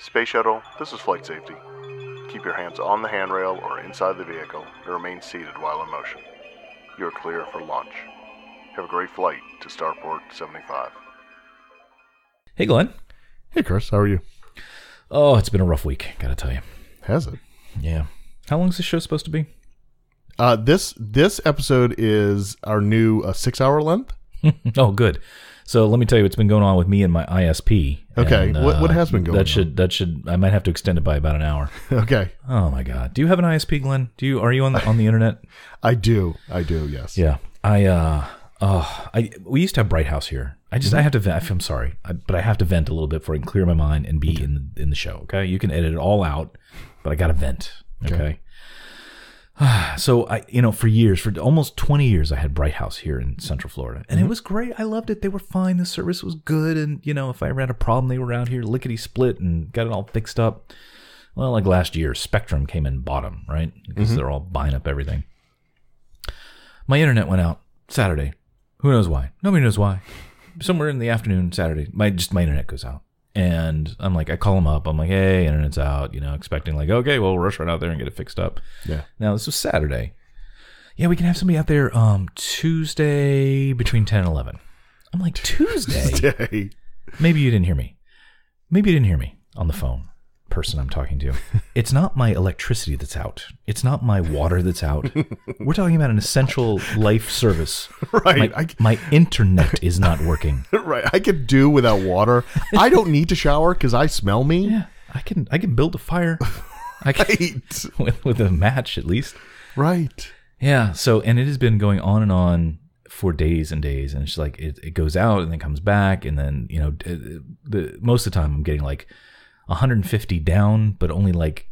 Space Shuttle, this is flight safety. Keep your hands on the handrail or inside the vehicle and remain seated while in motion. You're clear for launch. Have a great flight to Starport 75. Hey, Glenn. Hey, Chris. How are you? Oh, it's been a rough week, gotta tell you. Has it? Yeah. How long is this show supposed to be? This episode is our new 6-hour length. Oh, good. So let me tell you what's been going on with me and my ISP. Okay. And, what has been going on? That should. I might have to extend it by about an hour. Okay. Oh my God. Do you have an ISP, Glenn? Are you on the internet? I do. Yes. Yeah. We used to have Bright House here. I have to vent. I'm sorry, but I have to vent a little bit before I can clear my mind and be in the show. Okay. You can edit it all out, but I got to vent. Okay. So for years, for almost 20 years, I had Bright House here in Central Florida, and it was great. I loved it. They were fine. The service was good, and if I ever had a problem, they were out here lickety split and got it all fixed up. Well, like last year, Spectrum came and bought them, right? Because they're all buying up everything. My internet went out Saturday. Who knows why? Nobody knows why. Somewhere in the afternoon Saturday, my internet goes out. And I'm like, I call them up. I'm like, hey, internet's out, expecting like, okay, well, we'll rush right out there and get it fixed up. Yeah. Now, this was Saturday. Yeah, we can have somebody out there Tuesday between 10 and 11. I'm like, Tuesday? Maybe you didn't hear me. Maybe you didn't hear me on the phone, person I'm talking to. It's not my electricity that's out. It's not my water that's out. We're talking about an essential life service. Right. My internet is not working. Right. I could do without water. I don't need to shower because I smell mean. Yeah. I can build a fire. I can, with a match at least. Right. Yeah. So, and it has been going on and on for days and days, and it's like it goes out and then comes back, and then most of the time I'm getting like 150 down, but only like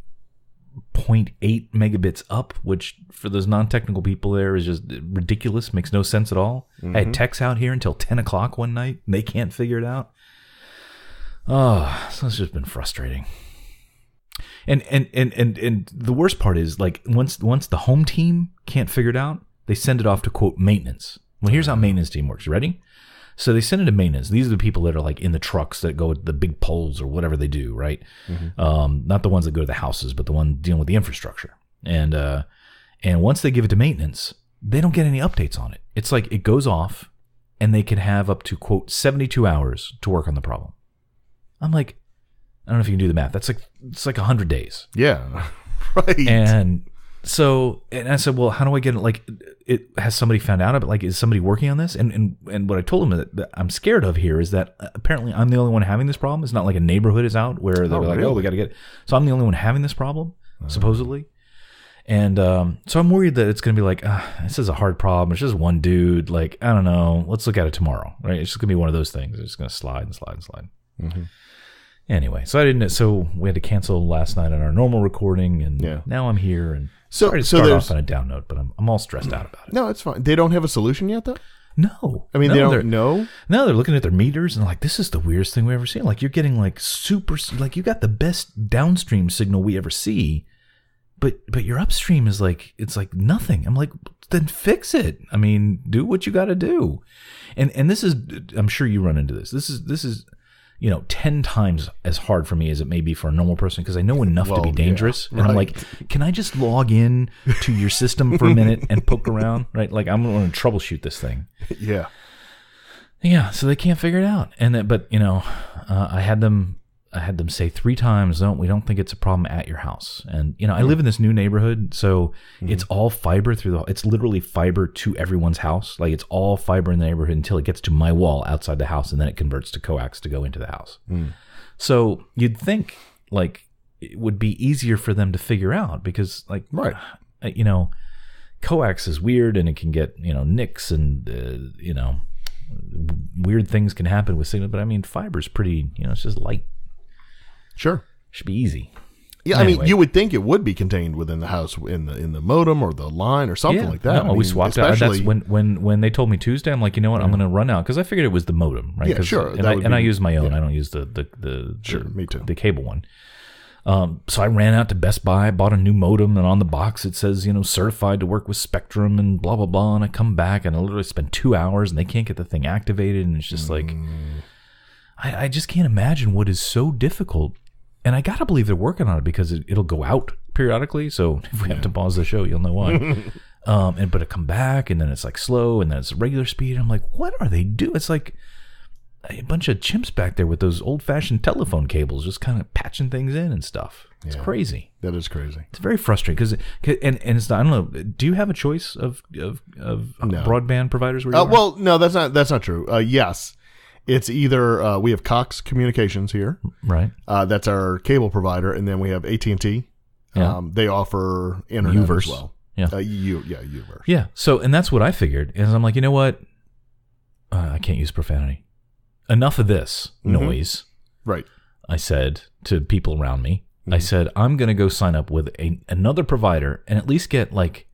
0.8 megabits up, which for those non-technical people there is just ridiculous. Makes no sense at all. I had techs out here until 10 o'clock one night, and they can't figure it out. Oh, so it's just been frustrating. And the worst part is, like, once the home team can't figure it out, they send it off to, quote, maintenance. Well, here's how maintenance team works. You ready? So they send it to maintenance. These are the people that are like in the trucks that go with the big poles or whatever they do, right? Not the ones that go to the houses, but the one dealing with the infrastructure. And once they give it to maintenance, they don't get any updates on it. It's like it goes off, and they can have up to, quote, 72 hours to work on the problem. I'm like, I don't know if you can do the math. It's like 100 days. Yeah. Right. And I said, well, how do I get it? Like, has somebody found out about, like, is somebody working on this? And what I told him that I'm scared of here is that apparently I'm the only one having this problem. It's not like a neighborhood is out where they're like, really? Oh, we got to get it. So I'm the only one having this problem, supposedly. And so I'm worried that it's going to be like, this is a hard problem. It's just one dude. Like, I don't know. Let's look at it tomorrow, right? It's just going to be one of those things. It's just going to slide and slide and slide. Anyway, so we had to cancel last night on our normal recording, and now I'm here, and sorry to start off on a down note, but I'm all stressed out about it. No, it's fine. They don't have a solution yet, though? No. I mean, they don't know? No, they're looking at their meters, and like, this is the weirdest thing we've ever seen. Like, you're getting like you got the best downstream signal we ever see, but your upstream is like, it's like nothing. I'm like, then fix it. I mean, do what you got to do. And this is, I'm sure you run into this. This is 10 times as hard for me as it may be for a normal person, because I know enough to be dangerous. Yeah, right. And I'm like, can I just log in to your system for a minute and poke around? Right? Like, I'm going to troubleshoot this thing. Yeah. Yeah. So they can't figure it out. But I had them say 3 times, we don't think it's a problem at your house. And, I live in this new neighborhood, so it's all fiber it's literally fiber to everyone's house. Like, it's all fiber in the neighborhood until it gets to my wall outside the house, and then it converts to coax to go into the house. So you'd think, like, it would be easier for them to figure out, because, like, coax is weird, and it can get, nicks, and, weird things can happen with signal. But I mean, fiber's pretty, it's just light. Sure. Should be easy. Yeah, anyway. I mean, you would think it would be contained within the house, in the modem or the line or something like that. No, we swapped out. That's when they told me Tuesday, I'm like, you know what, I'm going to run out, because I figured it was the modem, right? Yeah, sure. And I use my own. I don't use the me too. The cable one. So I ran out to Best Buy, bought a new modem, and on the box it says, certified to work with Spectrum and blah, blah, blah. And I come back and I literally spend 2 hours and they can't get the thing activated. And it's just like, I just can't imagine what is so difficult And I gotta believe they're working on it because it'll go out periodically. So if we have to pause the show, you'll know why. But it come back, and then it's like slow, and then it's regular speed. I'm like, what are they doing? It's like a bunch of chimps back there with those old-fashioned telephone cables, just kind of patching things in and stuff. It's crazy. That is crazy. It's very frustrating because, and it's, I don't know. Do you have a choice of broadband providers? Where you are? Well, no, that's not true. Yes, it's either we have Cox Communications here, right? That's our cable provider, and then we have AT&T. Yeah. They offer internet Uverse. as well. Yeah. Uverse. Yeah. So, and that's what I figured. Is I'm like, you know what? I can't use profanity. Enough of this noise. Right. I said to people around me. I said, I'm going to go sign up with another provider and at least get like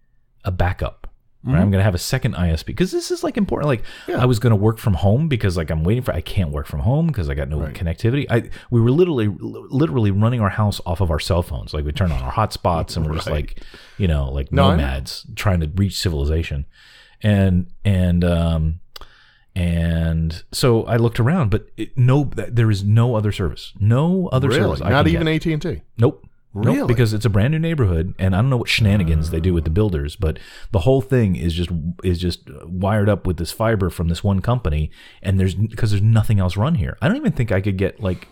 a backup. Right? I'm going to have a second ISP because this is like important. Like I was going to work from home because like I can't work from home because I got no connectivity. We were literally running our house off of our cell phones. Like we turn on our hotspots and we're just like, like nomads trying to reach civilization. And so I looked around, but there is no other service. No other service. Not even AT&T. Nope. Really? Nope, because it's a brand new neighborhood, and I don't know what shenanigans they do with the builders, but the whole thing is just wired up with this fiber from this one company, and because there's nothing else run here. I don't even think I could get like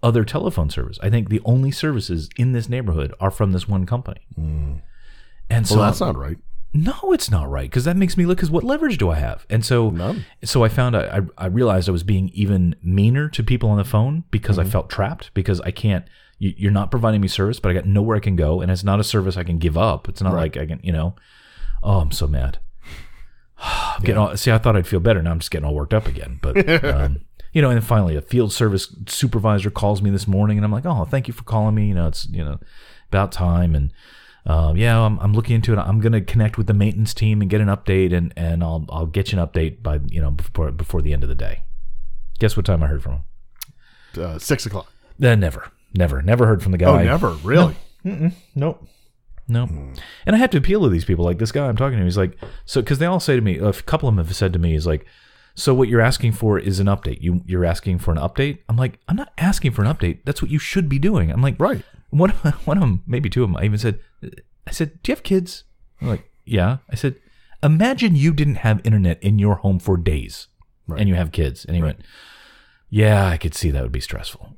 other telephone service. I think the only services in this neighborhood are from this one company. And so that's not right. No, it's not right because that makes me look. Because what leverage do I have? And so, None. So I found I realized I was being even meaner to people on the phone because I felt trapped because I can't. You're not providing me service, but I got nowhere I can go, and it's not a service I can give up. It's not like I can, Oh, I'm so mad. I'm getting all. See, I thought I'd feel better. Now I'm just getting all worked up again. But and then finally, a field service supervisor calls me this morning, and I'm like, oh, thank you for calling me. It's about time, and. I'm looking into it. I'm going to connect with the maintenance team and get an update, and I'll get you an update by before the end of the day. Guess what time I heard from him? 6 o'clock. Never heard from the guy. Oh, never really? Nope. And I have to appeal to these people. Like this guy I'm talking to, he's like, so because they all say to me, a couple of them have said to me, is like, so what you're asking for is an update. You're asking for an update. I'm like, I'm not asking for an update. That's what you should be doing. I'm like, right. One of them, maybe two of them, I said, do you have kids? I'm like, yeah. I said, imagine you didn't have internet in your home for days and you have kids. And he went, yeah, I could see that would be stressful.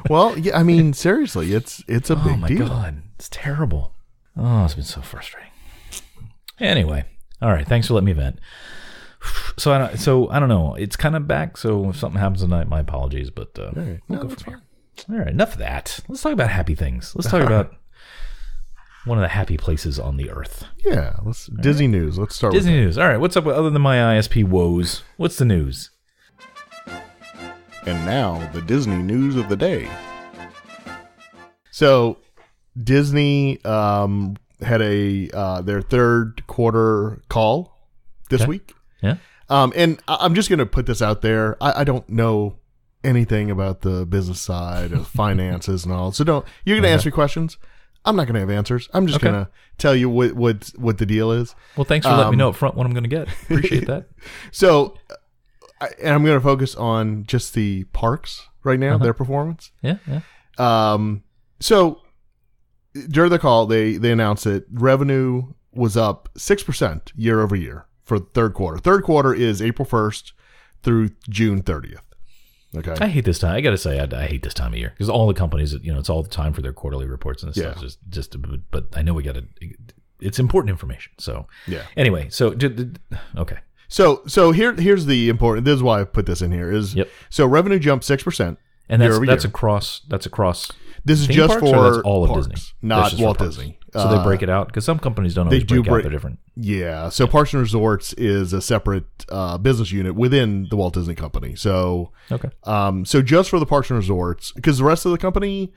Well, yeah, I mean, seriously, it's a big deal. Oh my God. It's terrible. Oh, it's been so frustrating. Anyway. All right. Thanks for letting me vent. So I don't know. It's kind of back. So if something happens tonight, my apologies, but we'll go from here. All right, enough of that. Let's talk about happy things. Let's talk about one of the happy places on the earth. Yeah, Disney news. Let's start Disney news. All right, what's up other than my ISP woes? What's the news? And now, the Disney news of the day. So, Disney had their third quarter call this week. Yeah. And I'm just going to put this out there. I don't know anything about the business side of finances and all. So you're going to ask me questions. I'm not going to have answers. I'm just going to tell you what the deal is. Well, thanks for letting me know up front what I'm going to get. Appreciate that. So, and I'm going to focus on just the parks right now, their performance. Yeah. So during the call, they announced that revenue was up 6% year over year for the third quarter. Third quarter is April 1st through June 30th. Okay. I hate this time. I got to say, I hate this time of year because all the companies, it's all the time for their quarterly reports and stuff. But I know it's important information. So anyway, okay. So here's the important. This is why I put this in here. So revenue jumped 6%, and that's across. This is theme just parks, for or that's all parks, of Disney, not Walt Disney. So they break it out because some companies don't always break out. They're different. Yeah. So Parks and Resorts is a separate business unit within the Walt Disney Company. So so just for the Parks and Resorts, because the rest of the company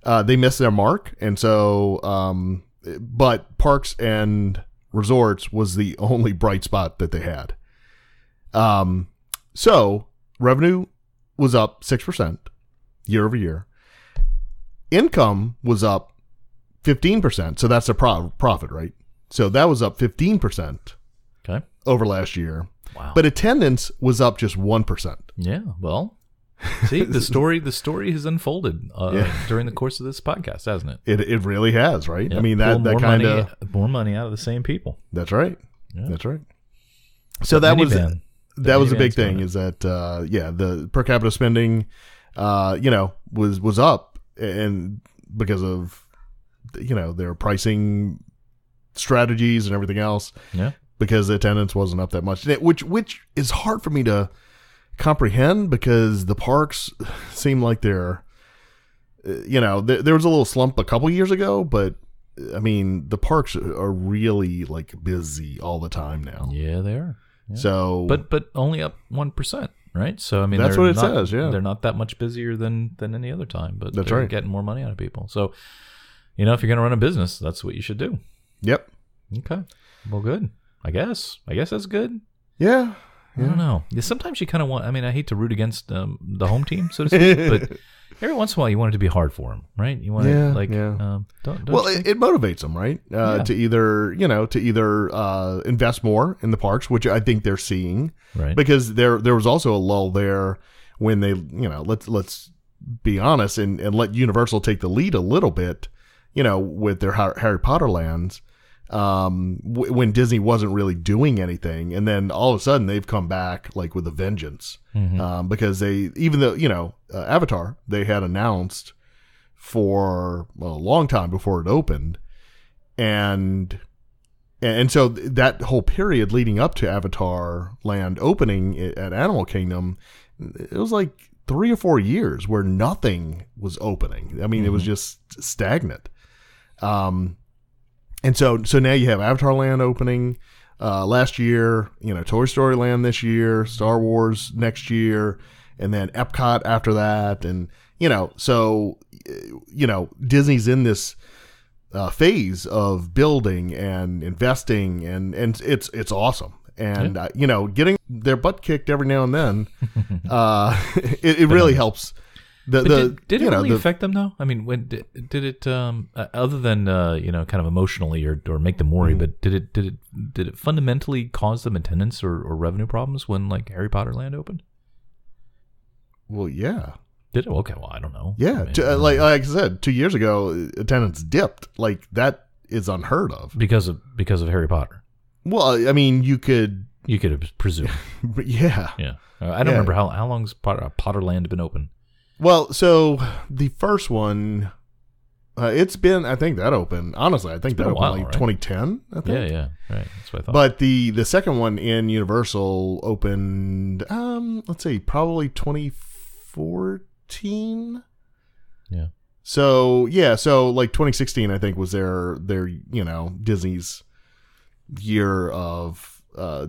they missed their mark, and so but Parks and Resorts was the only bright spot that they had. So revenue was up 6% year over year. Income was up 15%. So that's a profit, right? So that was up 15% over last year. Wow. But attendance was up just 1%. Yeah, well. See, the story has unfolded during the course of this podcast, hasn't it? It really has, right? Yeah, I mean, that kind of more money out of the same people. That's right. Yeah. That's right. So that was a big thing. Is that the per capita spending, was up, and because of their pricing strategies and everything else. Yeah. Because the attendance wasn't up that much, which is hard for me to comprehend, because the parks seem like they're, there was a little slump a couple years ago, but I mean, the parks are really like busy all the time now. Yeah, they are. Yeah. So, but only up 1%, right? So I mean, that's what it says. Yeah, they're not that much busier than any other time, but that's they're right. Getting more money out of people. So, if you're going to run a business, that's what you should do. Yep. Okay. Well, good. I guess that's good. Yeah. I don't know. Sometimes you kind of want. I mean, I hate to root against the home team, so to speak, but every once in a while you want it to be hard for them, right? You want don't well, it motivates them, right? To either invest more in the parks, which I think they're seeing, right? Because there was also a lull there when they, let's be honest and let Universal take the lead a little bit, with their Harry Potter lands. When Disney wasn't really doing anything, and then all of a sudden they've come back like with a vengeance, because even though Avatar, they had announced for a long time before it opened, and so that whole period leading up to Avatar Land opening at Animal Kingdom, it was like 3 or 4 years where nothing was opening. I mean, it was just stagnant. And so now you have Avatar Land opening last year, Toy Story Land this year, Star Wars next year, and then Epcot after that. And, Disney's in this phase of building and investing, and it's awesome. And, getting their butt kicked every now and then, it really helps. Did it really affect them though? I mean, when did it? Other than kind of emotionally or make them worry, but did it fundamentally cause them attendance or revenue problems when like Harry Potter Land opened? Well, yeah. Did it? Okay, well, I don't know. Yeah, I mean, like I said, 2 years ago, attendance dipped. Like that is unheard of because of Harry Potter. Well, I mean, you could have presumed. Yeah. I don't remember how long's Potter Land been open. Well, so the first one, it's been, I think that opened, honestly, I think that opened like 2010, I think. Yeah, right. That's what I thought. But the second one in Universal opened, let's see, probably 2014. Yeah. So like 2016, I think, was their Disney's year of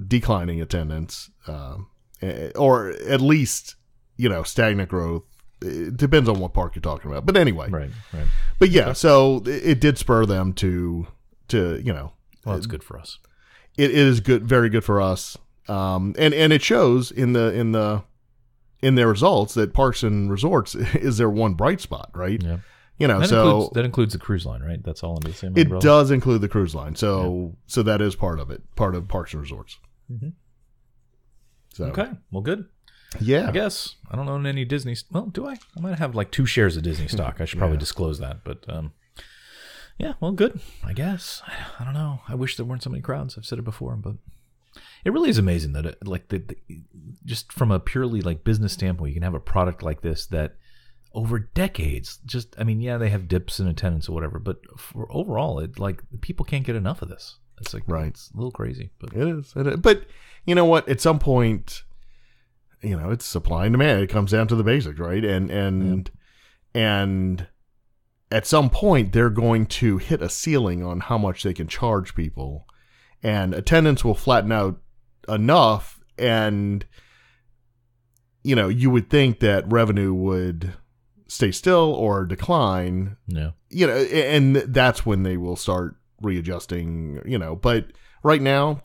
declining attendance, or at least, stagnant growth. It depends on what park you're talking about, but anyway, right. But yeah, so it did spur them to Well, it's good for us. It is good, very good for us, and it shows in their results that Parks and Resorts is their one bright spot, right? Yeah. That includes the cruise line, right? That's all under the same umbrella. It does include the cruise line, so that is part of it, part of Parks and Resorts. Mm-hmm. So okay, well, good. Yeah, I guess I don't own any Disney. Well, do I? I might have like 2 shares of Disney stock. I should probably disclose that. But yeah, well, good. I guess I don't know. I wish there weren't so many crowds. I've said it before, but it really is amazing that just from a purely like business standpoint, you can have a product like this that over decades, they have dips in attendance or whatever, but for overall, it like people can't get enough of this. It's like it's a little crazy, but it is. But you know what? At some point, it's supply and demand. It comes down to the basics, right? And at some point, they're going to hit a ceiling on how much they can charge people, and attendance will flatten out enough, and you would think that revenue would stay still or decline. Yeah. And that's when they will start readjusting. But right now,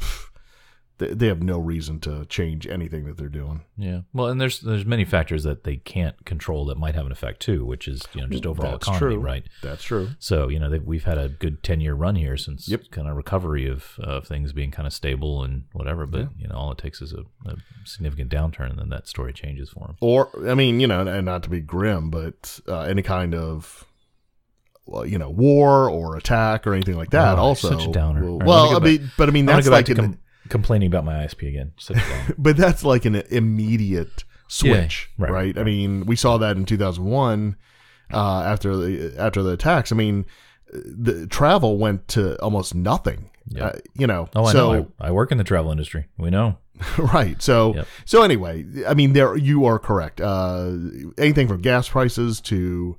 they have no reason to change anything that they're doing. Yeah. Well, and there's many factors that they can't control that might have an effect too, which is just overall economy, right? That's true. So we've had a good 10-year run here since kind of recovery of things being kind of stable and whatever. But all it takes is a significant downturn, and then that story changes for them. Or and not to be grim, but any kind of war or attack or anything like that. Also, such a downer. That's like complaining about my ISP again. But that's like an immediate switch, right? I mean, we saw that in 2001 after the attacks. I mean, the travel went to almost nothing. I know. I work in the travel industry. We know. Right. So anyway, I mean, there you are correct. Anything from gas prices to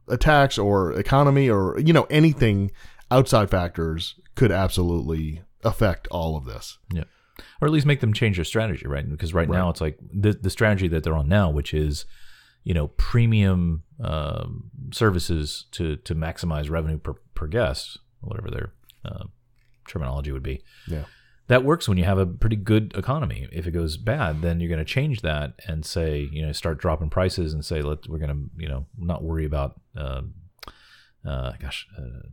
attacks or economy or anything outside factors could absolutely affect all of this. Yeah. Or at least make them change their strategy, right? Because right now it's like the strategy that they're on now, which is, premium services to maximize revenue per guest, whatever their terminology would be. Yeah. That works when you have a pretty good economy. If it goes bad, then you're going to change that and say, start dropping prices and say, we're going to, not worry about,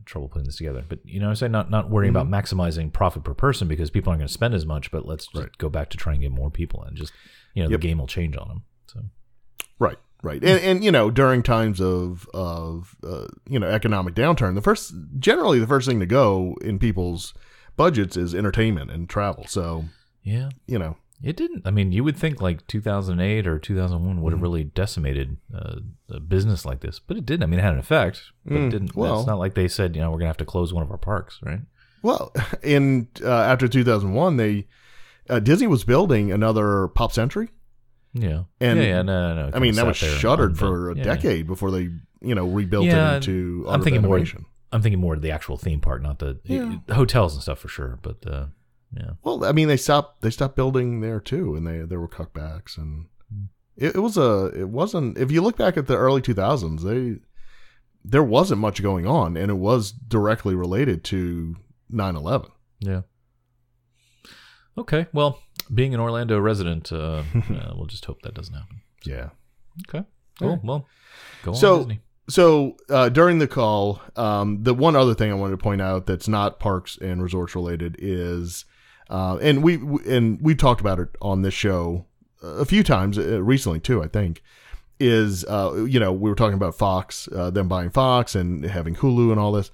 trouble putting this together. But, say not worrying about maximizing profit per person because people aren't going to spend as much, but let's just go back to try and get more people and just, the game will change on them. So. Right. And during times of economic downturn, generally the first thing to go in people's budgets is entertainment and travel. So it didn't. I mean, you would think like 2008 or 2001 would have really decimated a business like this, but it didn't. I mean, it had an effect, but it didn't. Well, it's not like they said, we're gonna have to close one of our parks, right? Well, after 2001, Disney was building another Pop Century. Yeah, and no. I mean, that was shuttered for a decade before they rebuilt it into. I'm thinking more of the actual theme park, not the hotels and stuff for sure. But yeah. Well, I mean, they stopped building there too, and there were cutbacks, and it wasn't. If you look back at the early 2000s, there wasn't much going on, and it was directly related to 9/11. Yeah. Okay. Well, being an Orlando resident, we'll just hope that doesn't happen. Yeah. Okay. Cool. Right. Well, go on, Disney. So during the call, the one other thing I wanted to point out that's not parks and resorts related is, and we talked about it on this show a few times recently too, I think, is we were talking about Fox, them buying Fox and having Hulu and all this.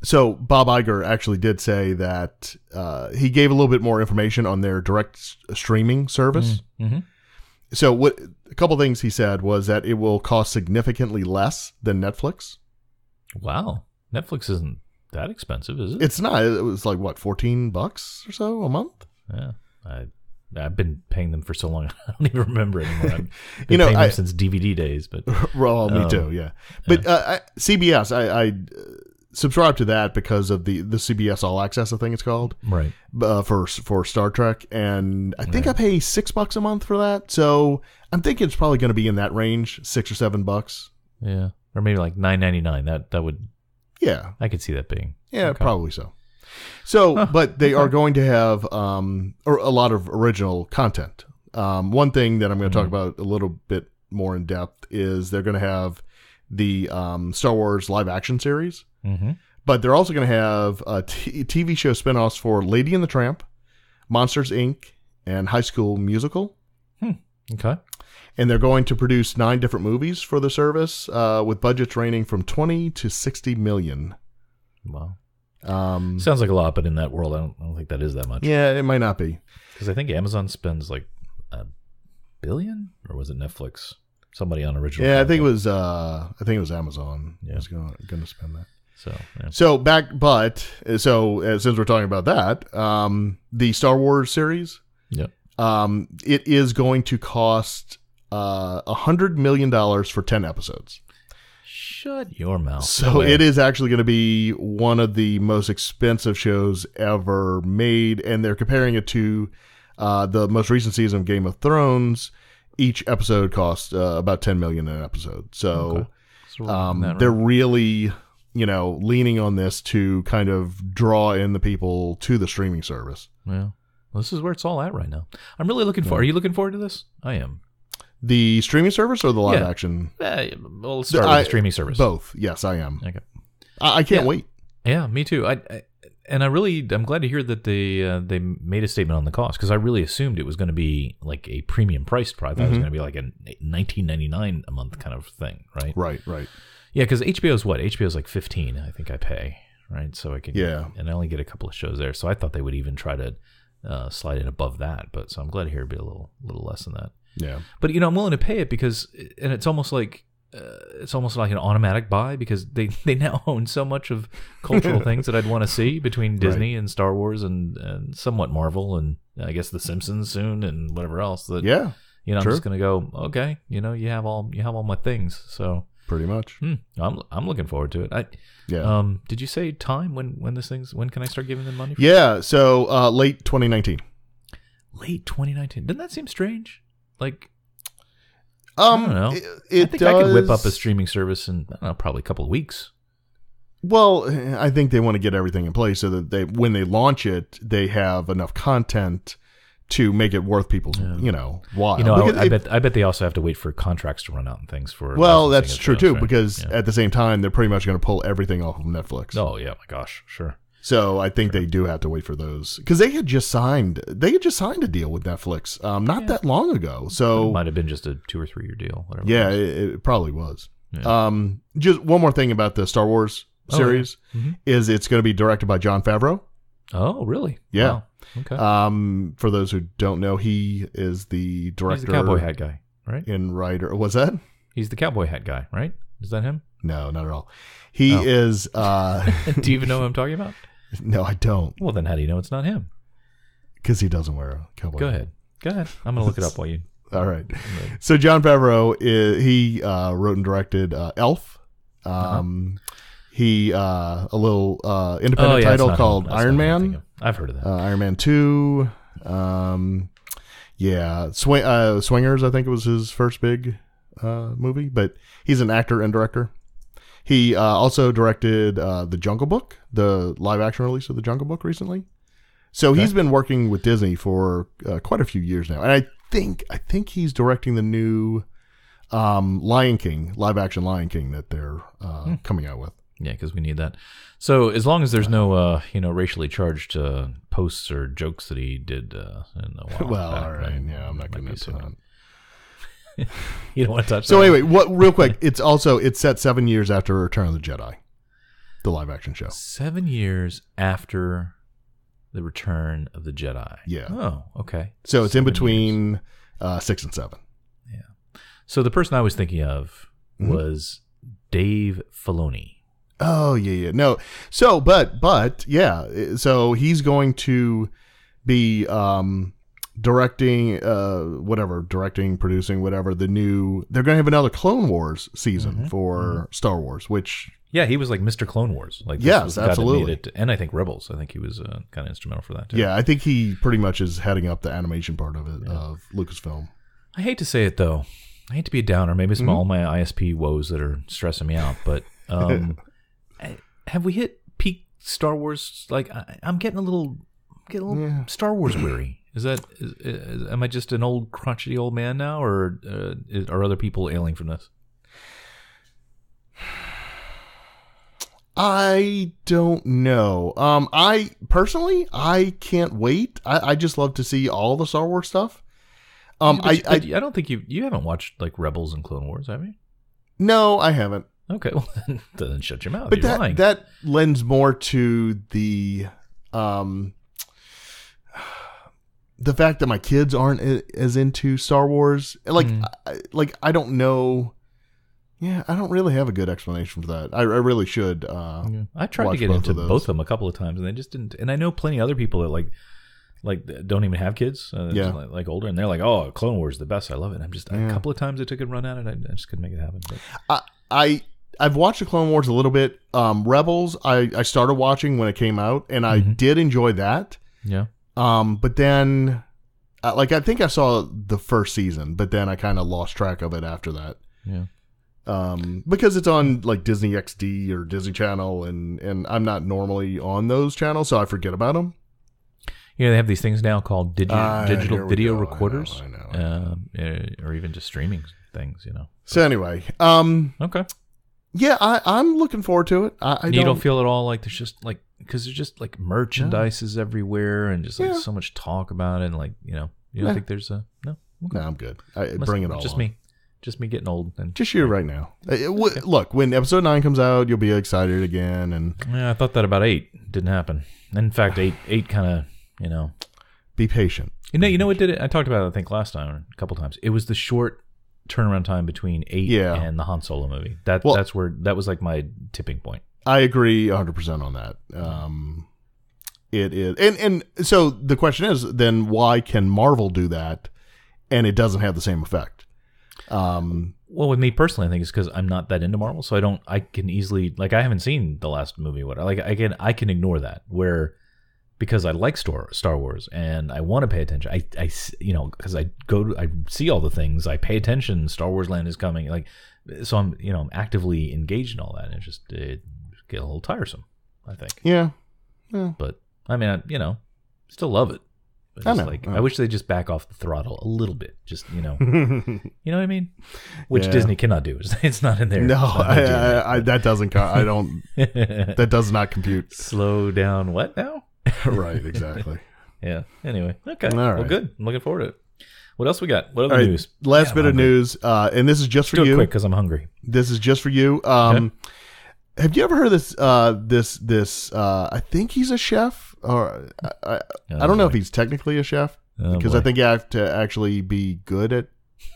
So Bob Iger actually did say that he gave a little bit more information on their direct streaming service. Mm-hmm. So a couple things he said was that it will cost significantly less than Netflix. Wow. Netflix isn't that expensive, is it? It's not. It was like, what, $14 or so a month? Yeah. I've been paying them for so long, I don't even remember anymore. I've been paying them since DVD days. But well, me too, yeah. But CBS, I subscribe to that because of the CBS All Access, I think it's called, right? For Star Trek, and I think I pay $6 a month for that. So I'm thinking it's probably going to be in that range, $6 or $7. Yeah, or maybe like $9.99. That would, I could see that being. Yeah, probably so. So, but they are going to have or a lot of original content. One thing that I'm going to talk about a little bit more in depth is they're going to have the Star Wars live action series. Mm-hmm. But they're also going to have TV show spinoffs for Lady and the Tramp, Monsters, Inc., and High School Musical. Okay. And they're going to produce 9 different movies for the service with budgets ranging from 20 to 60 million. Wow. Sounds like a lot, but in that world, I don't think that is that much. Yeah, it might not be. Because I think Amazon spends like $1 billion, or was it Netflix? Somebody on original. Yeah, content. I think it was Amazon. Yeah, was going to spend that. Since we're talking about that, the Star Wars series, it is going to cost $100 million for 10 episodes. Shut your mouth. So it is actually going to be one of the most expensive shows ever made, and they're comparing it to the most recent season of Game of Thrones. Each episode costs about $10 million an episode. So they're really leaning on this to kind of draw in the people to the streaming service. Yeah. Well, this is where it's all at right now. I'm really looking forward. Are you looking forward to this? I am. The streaming service or the live action? Well, let's start with the streaming service. Both. Yes, I am. Okay. I can't wait. Yeah, me too. I'm glad to hear that they made a statement on the cost, because I really assumed it was going to be like a premium priced product. I thought it was going to be like a $19.99 a month kind of thing, right? Right. Yeah, because HBO's what? HBO's like $15. I think I pay, right? So I can and I only get a couple of shows there. So I thought they would even try to slide in above that. But so I'm glad to hear it'd be a little less than that. Yeah. But I'm willing to pay it because, and it's almost like an automatic buy, because they now own so much of cultural things that I'd want to see between Disney and Star Wars and somewhat Marvel and I guess The Simpsons soon and whatever else that I'm just gonna go, okay, you have all my things, so pretty much. I'm looking forward to it. Did you say time when can I start giving them money? So late 2019. Late 2019. Doesn't that seem strange? Like, I don't know. I think I could whip up a streaming service in probably a couple of weeks. Well, I think they want to get everything in place so that when they launch it, they have enough content to make it worth people's, while. I bet they also have to wait for contracts to run out and things for. Well, that's true too, because at the same time, they're pretty much going to pull everything off of Netflix. Oh yeah, my gosh, sure. So I think they do have to wait for those, because they had just signed a deal with Netflix not that long ago. So it might have been just a 2 or 3 year deal. Whatever. Yeah, it probably was. Yeah. Just one more thing about the Star Wars series is it's going to be directed by Jon Favreau. Oh, really? Yeah. Wow. Okay. For those who don't know, he is the director. He's the cowboy hat guy, right? And writer. Was that? He's the cowboy hat guy, right? Is that him? No, not at all. He is. Do you even know who I'm talking about? No, I don't. Well, then how do you know it's not him? Because he doesn't wear a cowboy hat. Go ahead. I'm going to look it up while you... All right. So Jon Favreau, he wrote and directed Elf. He a little independent title called Iron Man. I've heard of that. Iron Man 2. Swingers, I think it was his first big movie, but he's an actor and director. He also directed The Jungle Book, the live-action release of The Jungle Book recently. So he's been working with Disney for quite a few years now, and I think he's directing the new Lion King, live-action Lion King that they're coming out with. Yeah, because we need that. So as long as there's no racially charged posts or jokes that he did in a while. Well, back, all right, I'm not going to into that. You don't want to touch so that. Anyway, real quick, it's set 7 years after Return of the Jedi, the live action show. 7 years after the Return of the Jedi. Yeah. Oh, okay. So it's in between 6 and 7. Yeah. So the person I was thinking of was Dave Filoni. Oh yeah. No. So but yeah. So he's going to be directing, producing, whatever, the new... They're going to have another Clone Wars season for Star Wars, which... Yeah, he was like Mr. Clone Wars. Like, yes, absolutely. And I think Rebels. I think he was kind of instrumental for that, too. Yeah, I think he pretty much is heading up the animation part of it, of Lucasfilm. I hate to say it, though. I hate to be a downer. Maybe it's all my ISP woes that are stressing me out. But have we hit peak Star Wars? Like, I'm getting a little Star Wars weary. Am I just an old crotchety old man now, or are other people ailing from this? I don't know. I personally can't wait. I just love to see all the Star Wars stuff. I don't think you haven't watched like Rebels and Clone Wars, have you? No, I haven't. Okay, well then shut your mouth. But You're lying. that lends more to the fact that my kids aren't as into Star Wars. Like I don't know. Yeah, I don't really have a good explanation for that. I really should. I tried to get into both of them a couple of times, and they just didn't. And I know plenty of other people that like don't even have kids. Like older, and they're like, "Oh, Clone Wars is the best. I love it." I'm just a couple of times I took a run at it. I just couldn't make it happen. But. I've watched the Clone Wars a little bit. Rebels, I started watching when it came out, and I did enjoy that. Yeah. But then, I think I saw the first season, but then I kind of lost track of it after that. Yeah. because it's on like Disney XD or Disney Channel, and I'm not normally on those channels, so I forget about them. You know, they have these things now called digital video recorders. I know. Or even just streaming things, you know. So anyway, okay. Yeah, I'm looking forward to it. You don't feel at all like there's just like, because there's just like merchandise is everywhere and just like so much talk about it, and like, you know, you don't think there's a no. Okay. No, I'm good. Bring it all. Just on. me. Just me getting old. And just you right now. Look, when episode 9 comes out, you'll be excited again. And yeah, I thought that about 8. Didn't happen. In fact, 8 kind of, you know. Be patient. You know what did it? I talked about it, I think, last time, or a couple times. It was the short turnaround time between 8 and the Han Solo movie. That was like my tipping point. I agree 100% on that. It is. And so the question is, then why can Marvel do that and it doesn't have the same effect? Well, with me personally, I think it's because I'm not that into Marvel, so I can easily, like, I haven't seen the last movie. I can ignore that, where because I like Star Wars and I want to pay attention. I you know, because I see all the things, I pay attention. Star Wars Land is coming, like, so I'm actively engaged in all that, and it get a little tiresome, I think. Yeah. But I mean, still love it. But I know. I wish they'd just back off the throttle a little bit. Just, you know what I mean? Which Disney cannot do. It's not in there. No, that doesn't. I don't. That does not compute. Slow down. What now? Right. Exactly. Yeah. Anyway. Okay. All right. Well, good. I'm looking forward to it. What else we got? What other news? Last bit of news, and this is just for you. Do it quick because I'm hungry. This is just for you. Okay. Have you ever heard of this? I think he's a chef, or I don't know if he's technically a chef, because I think you have to actually be good at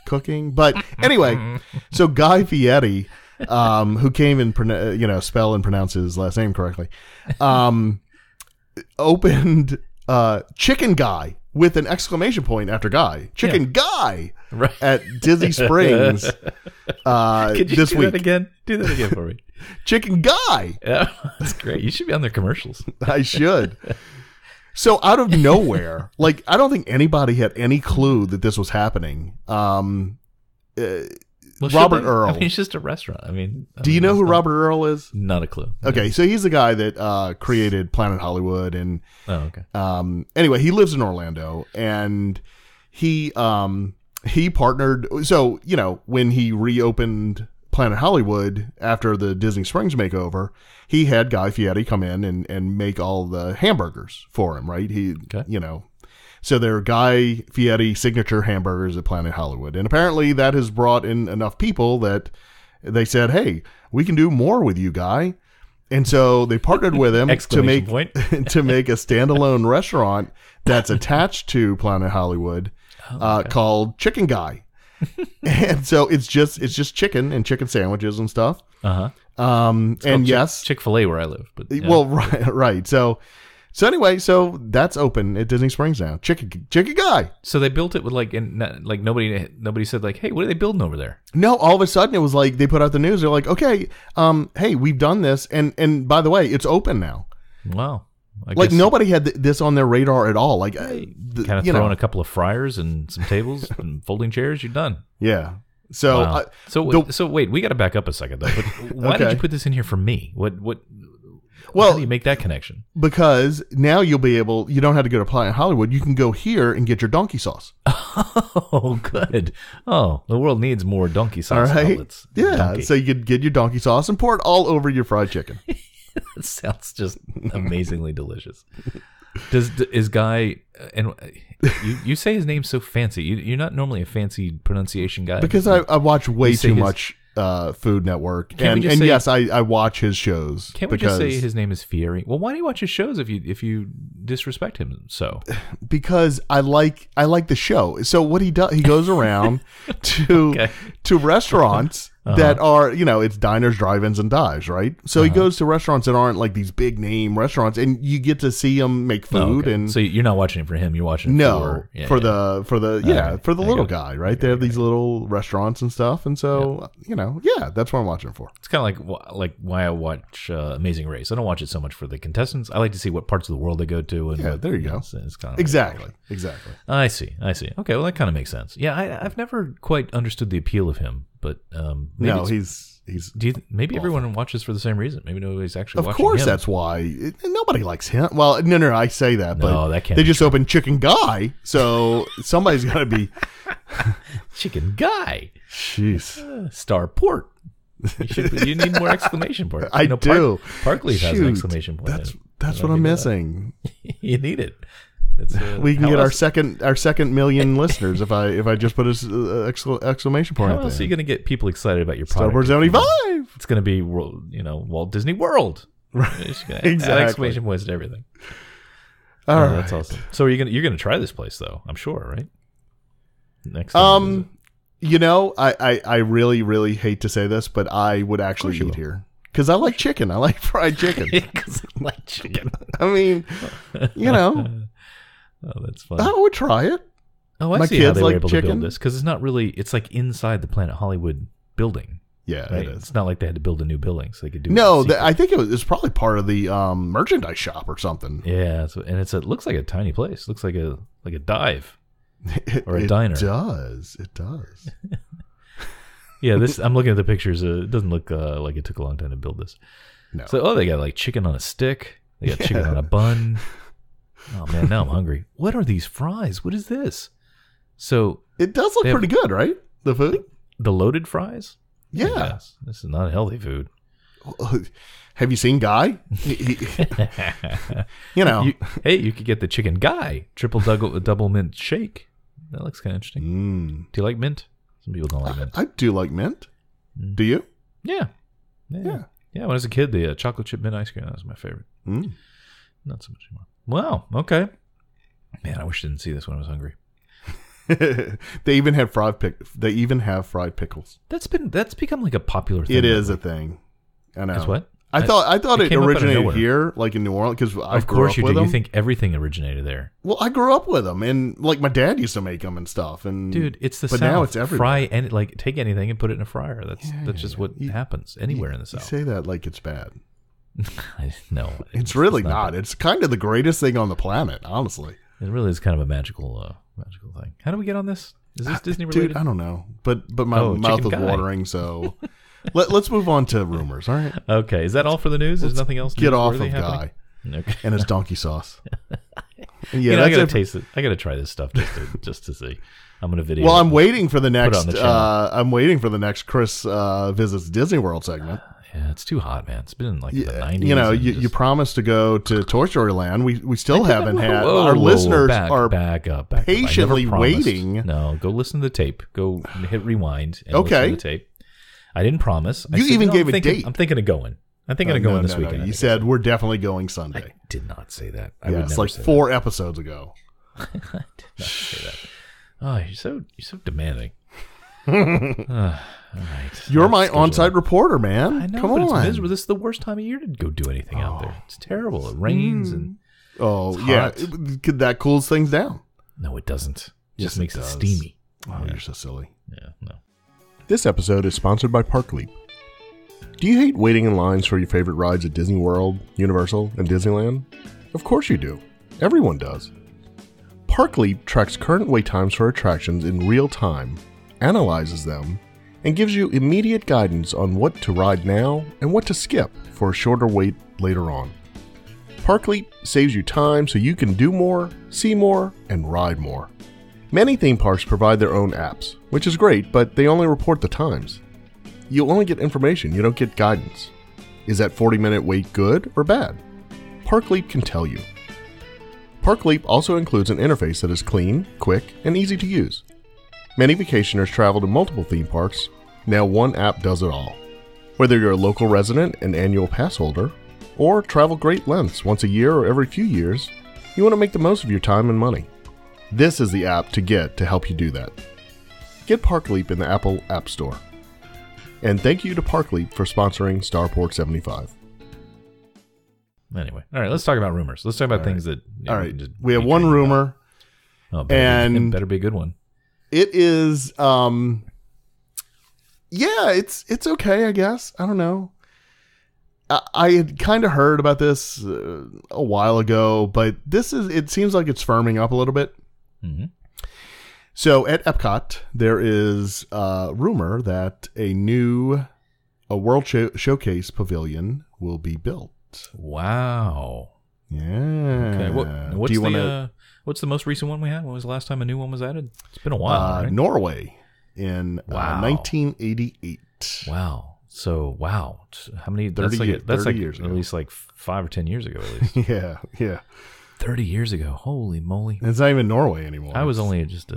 cooking. But anyway, so Guy Fieri, who came and spell and pronounce his last name correctly, opened Chicken Guy with an exclamation point after Guy. Chicken Guy at Disney Springs Could you this do week. that again? Do that again for me. Chicken Guy. Yeah, that's great. You should be on their commercials. I should. So out of nowhere, like, I don't think anybody had any clue that this was happening. Robert Earl. I mean, it's just a restaurant. Do you know who Robert Earl is? Not a clue. Okay, so he's the guy that created Planet Hollywood, and okay. Anyway, he lives in Orlando, and he partnered. So when he reopened Planet Hollywood after the Disney Springs makeover, he had Guy Fieri come in and make all the hamburgers for him, right? So they're Guy Fieri signature hamburgers at Planet Hollywood. And apparently that has brought in enough people that they said, hey, we can do more with you, Guy. And so they partnered with him to make a standalone restaurant that's attached to Planet Hollywood called Chicken Guy. And so it's just chicken and chicken sandwiches and stuff. And yes, Chick-fil-A where I live. But yeah. Well, right. So anyway, so that's open at Disney Springs now. Chicken Guy. So they built it with nobody said like, hey, what are they building over there? No, all of a sudden it was like they put out the news. They're like, okay, hey, we've done this, and by the way, it's open now. Wow. Like nobody had this on their radar at all. Like, kind of throw in a couple of fryers and some tables and folding chairs, you're done. Yeah. So, wow. So wait, we got to back up a second though. But why did you put this in here for me? How do you make that connection? Because now you don't have to go to Planet Hollywood. You can go here and get your donkey sauce. Oh, good. Oh, the world needs more donkey sauce outlets. Yeah. Donkey. So you could get your donkey sauce and pour it all over your fried chicken. That sounds just amazingly delicious. Is Guy, and you say his name's so fancy. You're not normally a fancy pronunciation guy. Because I watch way too much Food Network, and yes, I watch his shows. Can't we just say his name is Fieri? Well, why do you watch his shows if you disrespect him so? Because I like the show. So what he does, he goes around to restaurants that are, it's diners, drive-ins, and dives, right? So he goes to restaurants that aren't like these big name restaurants, and you get to see him make food. And so you're not watching it for him; you're watching it for the little guy, right? They have these little restaurants and stuff, and so that's what I'm watching it for. It's kind of like why I watch Amazing Race. I don't watch it so much for the contestants. I like to see what parts of the world they go to. And there you go. It's kind of exactly. I see. Okay, well that kind of makes sense. Yeah, I've never quite understood the appeal of him. but no, he's. Maybe everyone watches for the same reason. Maybe nobody's actually watching. Of course, him. that's why. Nobody likes him. Well, no, I say that, but No, that can't they be just true. opened Chicken Guy, so somebody's got to be. Chicken Guy. Jeez. Starport. You need more exclamation point. I do. Parkleaf has an Shoot. exclamation point. That's what I'm missing. You need it. We can get how our else- second million listeners if I just put an exclamation point. How at else the are you end. going to get people excited about your product? Starboard 75. It's going to be Walt Disney World. Add Exactly. exclamation points to everything. All right. That's awesome. So you're gonna try this place though, I'm sure, right? Next time. I really, really hate to say this, but I would actually you eat will. here because I like chicken. I like fried chicken. Because I like chicken. I mean, Oh, that's fun. I would try it. Oh, I my see how kids they were like able to chicken. build this because it's not really. It's like inside the Planet Hollywood building. Yeah, Right? it is. It's not like they had to build a new building so they could do. No, it in I think it's probably part of the merchandise shop or something. yeah, it looks like a tiny place. Looks like a dive. Or a It diner. does. It does. Yeah, this. I'm looking at the pictures. It doesn't look like it took a long time to build this. No. So, they got like chicken on a stick. They got chicken on a bun. Oh man, now I'm hungry. What are these fries? What is this? So It does look They have- pretty good, right? The food? the loaded fries? Yeah. Yes. This is not healthy food. Have you seen Guy? You You could get the chicken guy triple double mint shake. That looks kind of interesting. Do you like mint? Some people don't like mint. I do like mint. Do you? Yeah. Yeah. When I was a kid, the chocolate chip mint ice cream, that was my favorite. Mm. Not so much anymore. Wow. Okay. Man, I wish I didn't see this when I was hungry. They even have fried pickles. That's become like a popular thing. It is a thing. I know. It's what? I thought it came up out of originated nowhere. here, like in New Orleans, because I Of grew course up you with do. them. You think everything originated there. Well, I grew up with them, and like my dad used to make them and stuff. And Dude, it's the but South. now it's everywhere. Fry and like take anything and put it in a fryer. That's just what happens anywhere in the You South. say that like it's bad. No, It's really not. not. It's kind of the greatest thing on the planet, honestly. It really is kind of a magical thing. How do we get on this? Is this Disney related? Dude, I don't know, but my Oh, mouth Chicken is Guy. watering. So let's move on to rumors. All right, Okay, is that all for the news? There's nothing else. get off newsworthy of happening? Guy Okay. and his donkey sauce. Yeah, I that's gotta it. taste it. I gotta try this stuff just to see. I'm gonna video. Well, it. I'm waiting for the next. on the channel. I'm waiting for the next Chris visits Disney World segment. Yeah, it's too hot, man. It's been in like the Yeah, 90s. you know, and you just- promised to go to Toy Story Land. We still haven't had. Whoa, Our whoa, listeners back are up. I never patiently promised. waiting. No, go listen to the tape. Go hit rewind. And Okay. listen to the tape. I didn't promise. I You said, even I'm gave a thinking- date. I'm thinking of going. I'm thinking of going this weekend. I You think said we're definitely going Sunday. I did not say that. I Yeah, would it's never like say 4 episodes ago. that. I did not say that. Oh, you're so demanding. All right. You're my Schedule. on-site reporter, man. I know, Come but on. it's miserable. This is the worst time of year to go do anything out there. It's terrible. It rains and Oh, It's yeah. hot. That cools things down. no, it doesn't. It Yes, just it makes it does. steamy. Oh, you're so silly. Yeah, no. This episode is sponsored by Parkleap. Do you hate waiting in lines for your favorite rides at Disney World, Universal, and Disneyland? Of course you do. Everyone does. Parkleap tracks current wait times for attractions in real time, analyzes them, and gives you immediate guidance on what to ride now and what to skip for a shorter wait later on. Parkleap saves you time so you can do more, see more, and ride more. Many theme parks provide their own apps, which is great, but they only report the times. You only get information, you don't get guidance. Is that 40-minute wait good or bad? Parkleap can tell you. Parkleap also includes an interface that is clean, quick, and easy to use. Many vacationers travel to multiple theme parks. Now one app does it all. Whether you're a local resident and annual pass holder, or travel great lengths once a year or every few years, you want to make the most of your time and money. This is the app to get to help you do that. Get Parkleap in the Apple App Store. And thank you to Parkleap for sponsoring Starport 75. Anyway, all right. Let's talk about rumors. Let's talk about things that. All right, we have one rumor. Oh, and- better be a good one. It is, yeah, it's okay, I guess. I don't know. I had kind of heard about this a while ago, but it seems like it's firming up a little bit. Mm-hmm. So at Epcot, there is a rumor that a World Showcase pavilion will be built. Wow. Yeah. Okay. What's the most recent one we had? When was the last time a new one was added? It's been a while, right? Norway in 1988. Wow. So, wow. How many? 30 that's like years ago. at least like 5 or 10 years ago, at least. Yeah. 30 years ago. Holy moly. It's not even Norway anymore. I was only just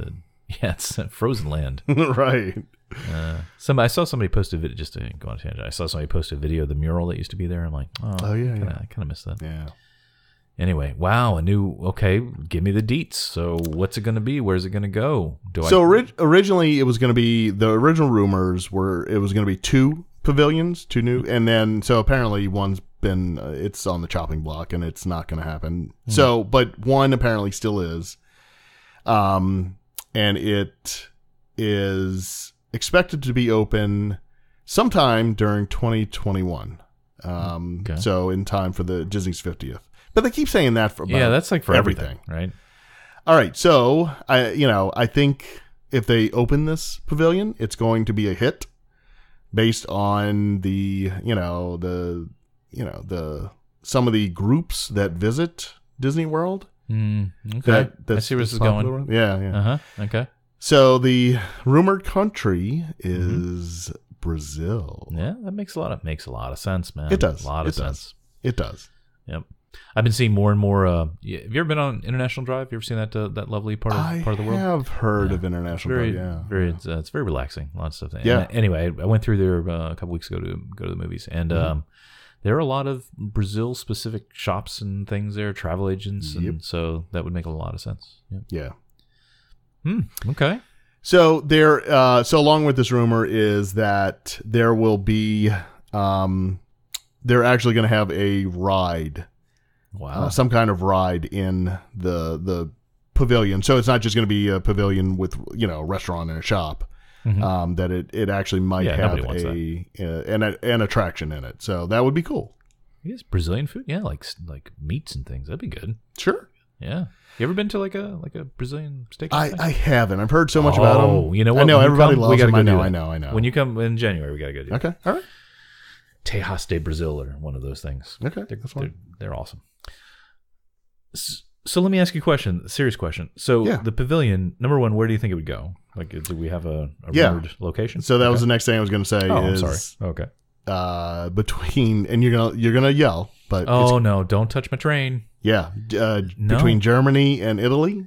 it's frozen land. Right. I saw somebody post a video, just to go on a tangent. I saw somebody post a video of the mural that used to be there. I'm like, oh yeah. I kind of missed that. Yeah. Anyway, wow, okay, give me the deets. So what's it going to be? Where's it going to go? Originally it was going to be, the original rumors were it was going to be 2 pavilions, 2 new, and then so apparently one's been it's on the chopping block and it's not going to happen. So, but one apparently still is, and it is expected to be open sometime during 2021. So in time for the Disney's 50th. But they keep saying that for that's like for everything, right? All right, so I think if they open this pavilion, it's going to be a hit based on the some of the groups that visit Disney World. Okay, I see where this is going. Yeah. Okay. So the rumored country is Brazil. Yeah, that makes a lot of sense, man. It does. A lot of sense. It does. Yep. I've been seeing more and more. Have you ever been on International Drive? You ever seen that lovely part of the world? I have heard of International Drive. Yeah, it's very relaxing. A lot of stuff. Yeah. Anyway, I went through there a couple weeks ago to go to the movies, and there are a lot of Brazil-specific shops and things there, travel agents, and so that would make a lot of sense. Yeah. Okay. So so along with this rumor is that there will be, they're actually going to have a ride. Wow. Some kind of ride in the pavilion. So it's not just going to be a pavilion with, a restaurant and a shop. That it actually might have an attraction in it. So that would be cool. I guess Brazilian food, like meats and things. That'd be good. Sure. Yeah. You ever been to like a Brazilian steak? I haven't. I've heard so much about them. Oh, you know what? I know everybody loves them. I know. When you come in January, we gotta go do that. Okay. All right. Tejas de Brazil or one of those things. Okay. They're awesome. So let me ask you a serious question. So the pavilion, number one, where do you think it would go? Like, do we have a rumored location? So that was the next thing I was going to say. I'm sorry. Okay. Between, and you're gonna yell, but no, don't touch my train. Yeah, between Germany and Italy.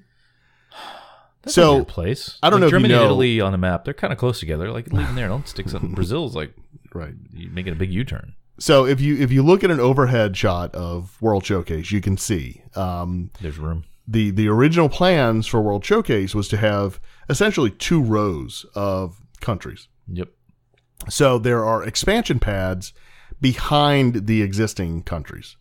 That's a weird place. I don't know. Germany if you know, and Italy on the map, they're kind of close together. Like, leave them there. Don't stick something. Brazil's like right. You're making a big U-turn. So if you look at an overhead shot of World Showcase, you can see there's room. The original plans for World Showcase was to have essentially 2 rows of countries. Yep. So there are expansion pads behind the existing countries.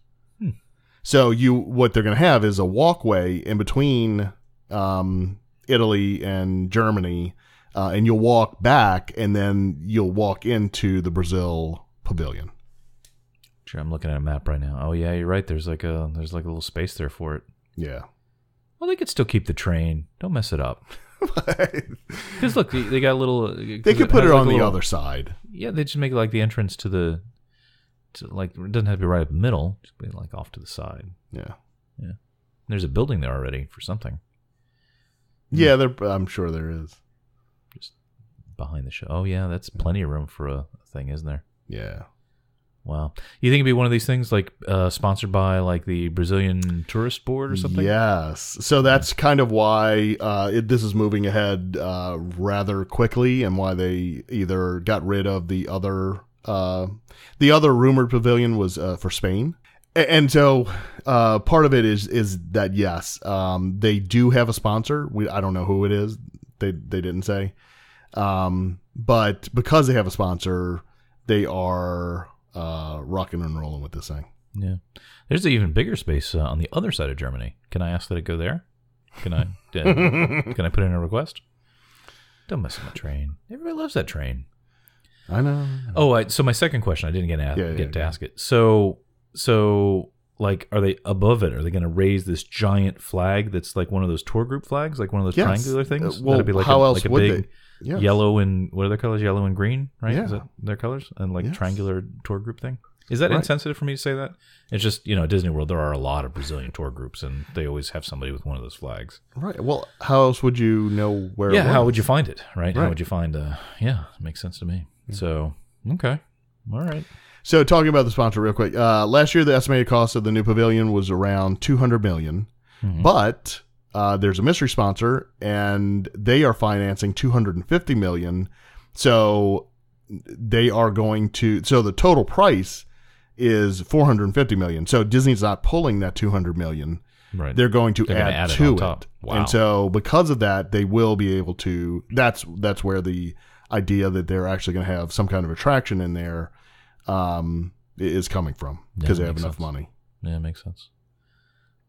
So what they're going to have is a walkway in between Italy and Germany, and you'll walk back, and then you'll walk into the Brazil pavilion. Sure, I'm looking at a map right now. Oh yeah, you're right. There's like a little space there for it. Yeah. Well, they could still keep the train. Don't mess it up. Because look, they got a little. They could put it on the other side. Yeah, they just make it like the entrance to like it doesn't have to be right up the middle. Just be like off to the side. Yeah. There's a building there already for something. Yeah, I'm sure there is. Just behind the show. Oh yeah, that's plenty of room for a thing, isn't there? Yeah. Wow. You think it'd be one of these things like sponsored by like the Brazilian Tourist Board or something? Yes. So that's kind of why this is moving ahead rather quickly, and why they either got rid of the other rumored pavilion was for Spain. And so part of it is that, yes, they do have a sponsor. I don't know who it is. They didn't say. But because they have a sponsor, they are rocking and rolling with this thing. Yeah. There's an even bigger space on the other side of Germany. Can I ask that it go there? Can I put in a request? Don't mess with my train. Everybody loves that train. I know. Oh, so my second question, I didn't get to ask it. So like, are they above it? Are they going to raise this giant flag that's like one of those tour group flags, like one of those triangular things? Well, That'd be like how else like a would big they? Yes. yellow and what are their colors? Yellow and green, right? Yeah. Is that their colors? And like Yes. triangular tour group thing. Is that insensitive for me to say that? It's just, at Disney World, there are a lot of Brazilian tour groups, and they always have somebody with one of those flags. Right. Well, how else would you know where? Yeah, it was? how would you find it, right? How Right. would you find, it makes sense to me. So, okay. All right. So, talking about the sponsor real quick. Last year, the estimated cost of the new pavilion was around $200 million. Mm-hmm. But there's a mystery sponsor, and they are financing $250 million. So, they are going to. So, the total price is $450 million. So, Disney's not pulling that $200 million. Right. They're going to They're gonna add add it to on it. top. Wow. And so, because of that, they will be able to. That's where the idea that they're actually going to have some kind of attraction in there is coming from, because they have enough money. Yeah, it makes sense.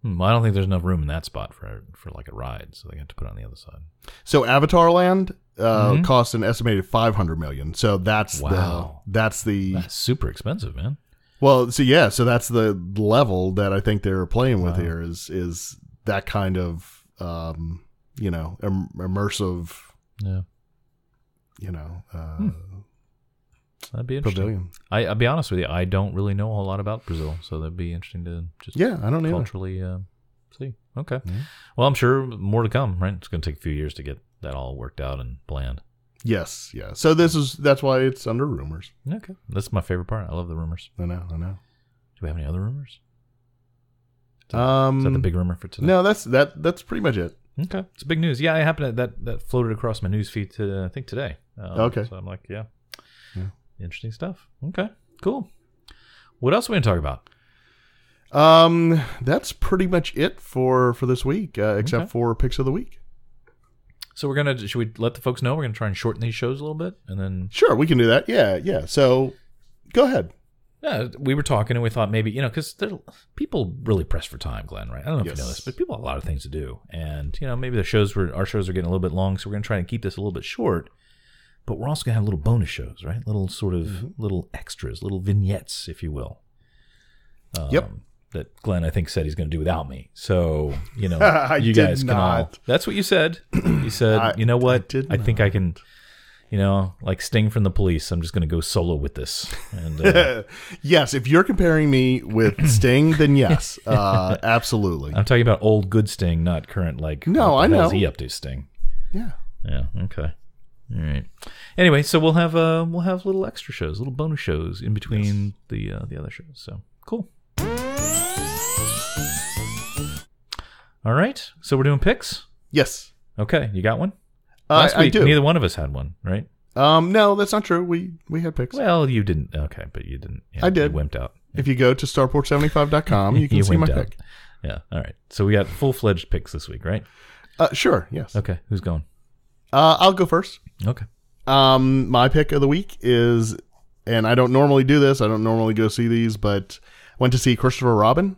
Well, I don't think there's enough room in that spot for like a ride, so they have to put it on the other side. So Avatar Land costs an estimated $500 million. So that's Wow. that's super expensive, man. well. So yeah, so that's the level that I think they're playing with here is that kind of immersive. Yeah, that'd be interesting. Pavilion. I'll be honest with you, I don't really know a whole lot about Brazil, so that'd be interesting to just Yeah, I don't either. culturally see. Okay. Well, I'm sure more to come, right? It's going to take a few years to get that all worked out and planned. Yes, yeah. So that's why it's under rumors. Okay. That's my favorite part. I love the rumors. I know. Do we have any other rumors? Is that the big rumor for today? No, that's pretty much it. Okay. It's big news. Yeah, I happened to, that floated across my news feed I think today. Okay. So I'm like, yeah. Interesting stuff. Okay. Cool. What else are we going to talk about? That's pretty much it for this week, except for picks of the week. So should we let the folks know we're going to try and shorten these shows a little bit, and then Sure, we can do that. Yeah. So, go ahead. yeah, we were talking and we thought maybe because people really press for time, Glenn. Right? I don't know if you know this, but people have a lot of things to do, and maybe our shows are getting a little bit long, so we're going to try and keep this a little bit short. But we're also going to have little bonus shows, right? Little sort of little extras, little vignettes, if you will. Yep. That Glenn, I think, said he's going to do without me. So, you did guys can all. not. That's what you said. You said, you know what? I think I can, like Sting from the Police. I'm just going to go solo with this. And Yes, if you're comparing me with Sting, then yes, absolutely. I'm talking about old good Sting, not current, like, No, what the I hell's know. he up to, Sting? Yeah. Yeah. Okay. All right. Anyway, so we'll have little extra shows, little bonus shows in between the other shows. So cool. All right. So we're doing picks. Yes. Okay. You got one? Last week, I do. neither one of us had one, right? No, that's not true. We had picks. Well, you didn't. Okay, but you didn't. Yeah, I did. You wimped out. If you go to starport75.com, you can see my wimped out. pick. Yeah. All right. So we got full-fledged picks this week, right? Sure. Yes. Okay. Who's going? I'll go first. Okay. My pick of the week is, and I don't normally do this. I don't normally go see these, but went to see Christopher Robin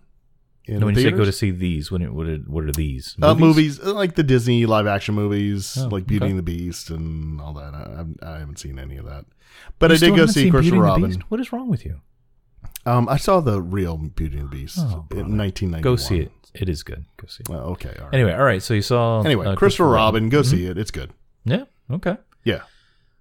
in When you say theaters. go to see these, what are these? Movies like the Disney live action movies, Oh, like Beauty okay. and the Beast and all that. I haven't seen any of that, but You I still did go haven't see seen Beauty Christopher and the Robin. Beast? What is wrong with you? I saw the real Beauty and the Beast Oh, brother. in 1991. Go see it. It is good. Go see it. Well, okay, all right. Anyway, all right. So you saw Christopher Robin. Go see it. It's good. Yeah. Okay. Yeah,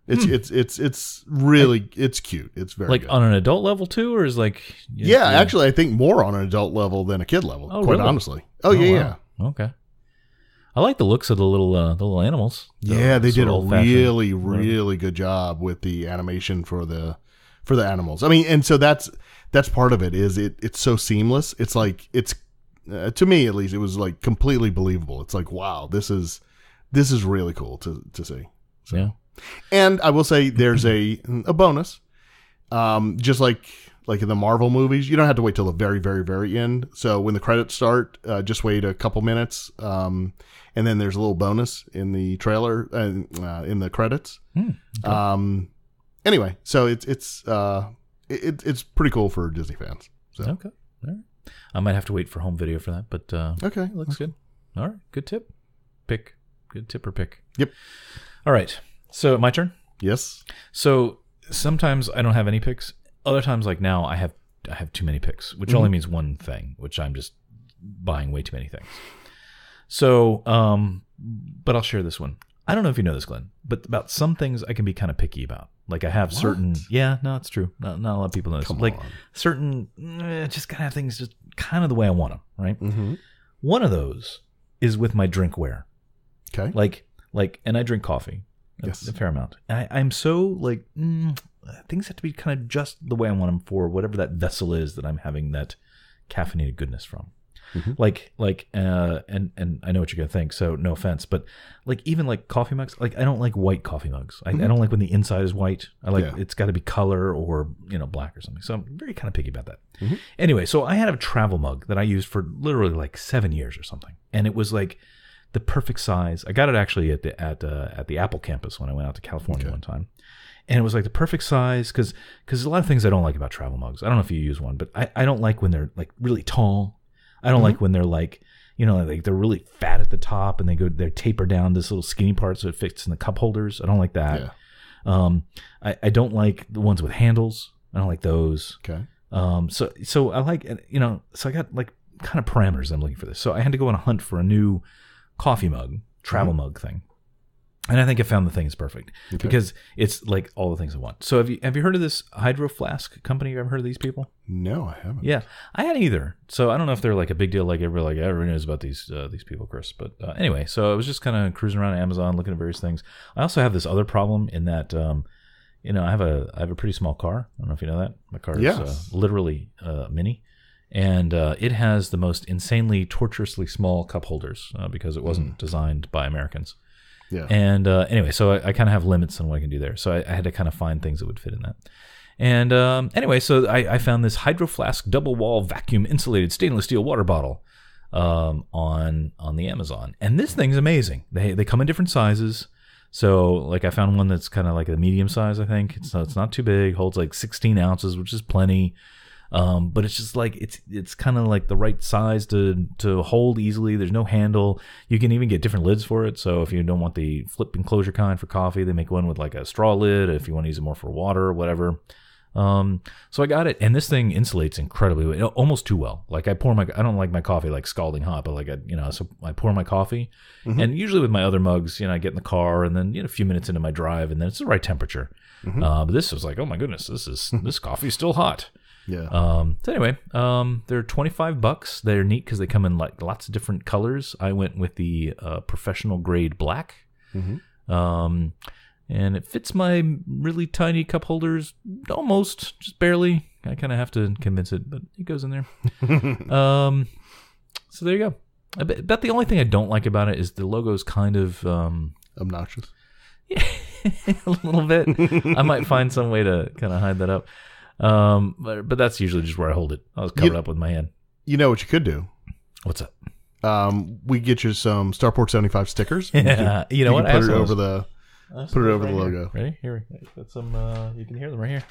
it's really it's cute. It's very Like good. on an adult level too, or is like Yeah, actually, I think more on an adult level than a kid level. Oh, quite really? honestly. Oh, yeah. Okay. I like the looks of the little animals. Yeah, they did a old-fashioned- really, really good job with the animation for the animals. I mean, and so that's part of it. Is it's so seamless. It's like it's to me at least, it was like completely believable. It's like, wow, this is really cool to see. So. Yeah. And I will say there's a bonus. Just like in the Marvel movies, you don't have to wait till the very, very, very end. So when the credits start, just wait a couple minutes. And then there's a little bonus in the trailer and in the credits. Okay. Anyway, so it's pretty cool for Disney fans. So. Okay. All right. I might have to wait for home video for that, but Okay. looks good. All right. Good tip. Pick. Good tip or pick. Yep. All right. So my turn. Yes. So sometimes I don't have any picks. Other times, like now, I have have too many picks, which only means one thing, which I'm just buying way too many things. So, but I'll share this one. I don't know if you know this, Glenn, but about some things I can be kind of picky about. Like I have certain, it's true. Not a lot of people know this. Like certain, just kind of have things just kind of the way I want them, right? Mm-hmm. One of those is with my drinkware. Okay. Like, and I drink coffee a fair amount. And I'm so like, things have to be kind of just the way I want them for whatever that vessel is that I'm having that caffeinated goodness from. Mm-hmm. And I know what you're gonna think, so no offense, but like even like coffee mugs, like I don't like white coffee mugs. I don't like when the inside is white. I like it's got to be color or black or something. So I'm very kind of picky about that. Mm-hmm. Anyway, so I had a travel mug that I used for literally like 7 years or something, and it was like the perfect size. I got it actually at the Apple campus when I went out to California one time. And it was like the perfect size because there's a lot of things I don't like about travel mugs. I don't know if you use one, but I don't like when they're like really tall. I don't like when they're like, like they're really fat at the top and they're taper down this little skinny part so it fits in the cup holders. I don't like that. Yeah. I don't like the ones with handles. I don't like those. Okay. So I like, so I got like kind of parameters I'm looking for this. So I had to go on a hunt for a new coffee mug, travel mug thing. And I think I found the thing is perfect because it's like all the things I want. So have you heard of this Hydro Flask company? You ever heard of these people? No, I haven't. Yeah, I hadn't either. So I don't know if they're like a big deal. Like everyone knows about these people, Chris. But anyway, so I was just kind of cruising around Amazon looking at various things. I also have this other problem in that I have a pretty small car. I don't know if you know that. My car is literally mini. And it has the most insanely, torturously small cup holders because it wasn't designed by Americans. Yeah. And anyway, so I kind of have limits on what I can do there. So I had to kind of find things that would fit in that. And anyway, so I found this Hydro Flask double wall vacuum insulated stainless steel water bottle on the Amazon. And this thing's amazing. They come in different sizes. So like I found one that's kind of like a medium size, I think. It's not too big, holds like 16 ounces, which is plenty. But it's just like it's kind of like the right size to hold easily. There's no handle. You can even get different lids for it. So if you don't want the flip enclosure kind for coffee, they make one with like a straw lid. If you want to use it more for water or whatever. So I got it, and this thing insulates incredibly well, almost too well. Like I don't like my coffee like scalding hot, but like so I pour my coffee, and usually with my other mugs, I get in the car and then a few minutes into my drive, and then it's the right temperature. But this was like, oh my goodness, this coffee's still hot. Yeah. So anyway, they're $25. They're neat because they come in like lots of different colors. I went with the professional grade black. And it fits my really tiny cup holders almost, just barely. I kind of have to convince it, but it goes in there. So there you go. I bet the only thing I don't like about it is the logo's kind of obnoxious. Yeah, a little bit. I might find some way to kind of hide that up. But that's usually just where I hold it. I'll just cover it up with my hand. You know what you could do? What's up? We get you some Starport 75 stickers. Yeah, you know what? Put it over the logo. Ready? Here, got some. You can hear them right here.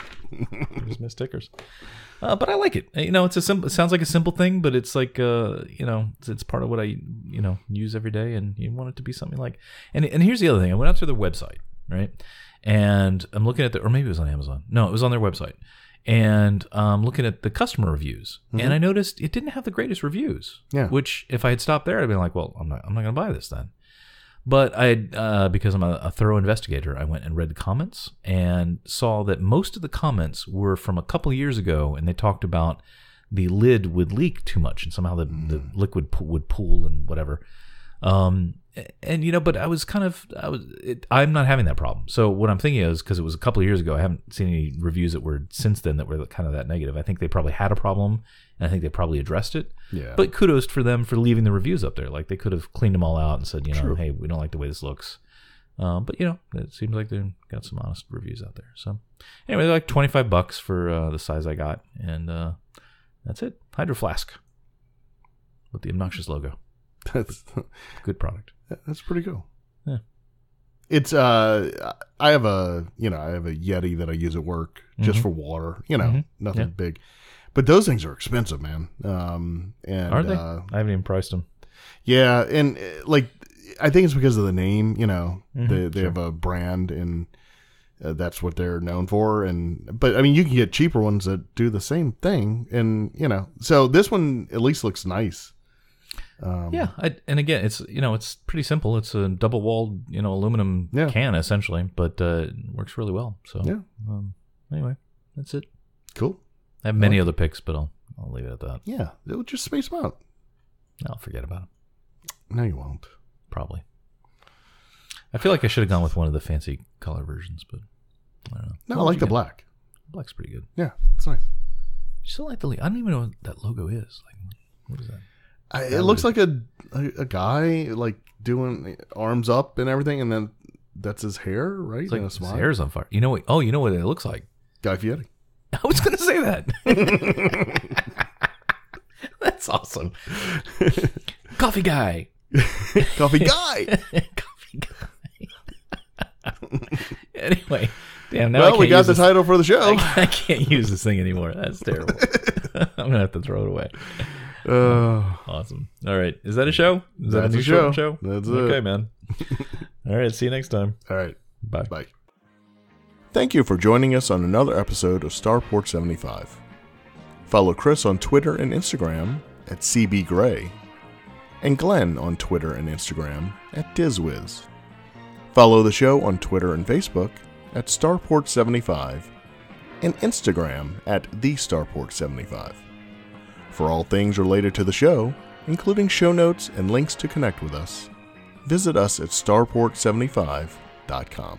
There's my stickers. But I like it. It's a simple. It sounds like a simple thing, but it's like it's part of what I use every day, and you want it to be something like. And here's the other thing. I went out to their website, right? And I'm looking at or maybe it was on Amazon. No, it was on their website. And looking at the customer reviews, and I noticed it didn't have the greatest reviews. Yeah. Which, if I had stopped there, I'd been like, well, I'm not going to buy this then. But because I'm a thorough investigator, I went and read the comments and saw that most of the comments were from a couple of years ago, and they talked about the lid would leak too much, and somehow the liquid would pool and whatever. And but I'm not having that problem. So what I'm thinking is, because it was a couple of years ago, I haven't seen any reviews that were since then that were kind of that negative. I think they probably had a problem, and I think they probably addressed it. Yeah. But kudos for them for leaving the reviews up there. Like they could have cleaned them all out and said, hey, we don't like the way this looks. But it seems like they've got some honest reviews out there. So anyway, they're like $25 for the size I got, and that's it. Hydro Flask with the obnoxious logo. That's good product. That's pretty cool. Yeah. It's I have a Yeti that I use at work just for water. Nothing big. But those things are expensive, man. And are they? I haven't even priced them. Yeah, and like I think it's because of the name. They have a brand, and That's what they're known for. But I mean, you can get cheaper ones that do the same thing, and so this one at least looks nice. And again, it's pretty simple. It's a double-walled, aluminum can essentially, but it works really well. So anyway, that's it. Cool. I have many other picks, but I'll leave it at that. Yeah, it'll just space them out. I'll forget about them. No, you won't. Probably. I feel like I should have gone with one of the fancy color versions, but I don't know. No, I like the black. Black's pretty good. Yeah, it's nice. I still like the. I don't even know what that logo is. Like, what is that? It looks like a guy like doing arms up and everything, and then that's his hair, right? It's like his hair's on fire. You know what? Oh, you know what it looks like? Guy Fieri. I was going to say that. That's awesome. Coffee guy. Coffee guy. Coffee guy. Anyway, damn. Now well, we got the title for the show. I can't use this thing anymore. That's terrible. I'm gonna have to throw it away. Awesome. All right. Is that a show? Is that a new show? That's okay, it. man. All right. See you next time. All right. Bye. Bye. Thank you for joining us on another episode of Starport 75. Follow Chris on Twitter and Instagram at CBGray, and Glenn on Twitter and Instagram at DizWiz. Follow the show on Twitter and Facebook at Starport75 and Instagram at TheStarport75. For all things related to the show, including show notes and links to connect with us, visit us at starport75.com.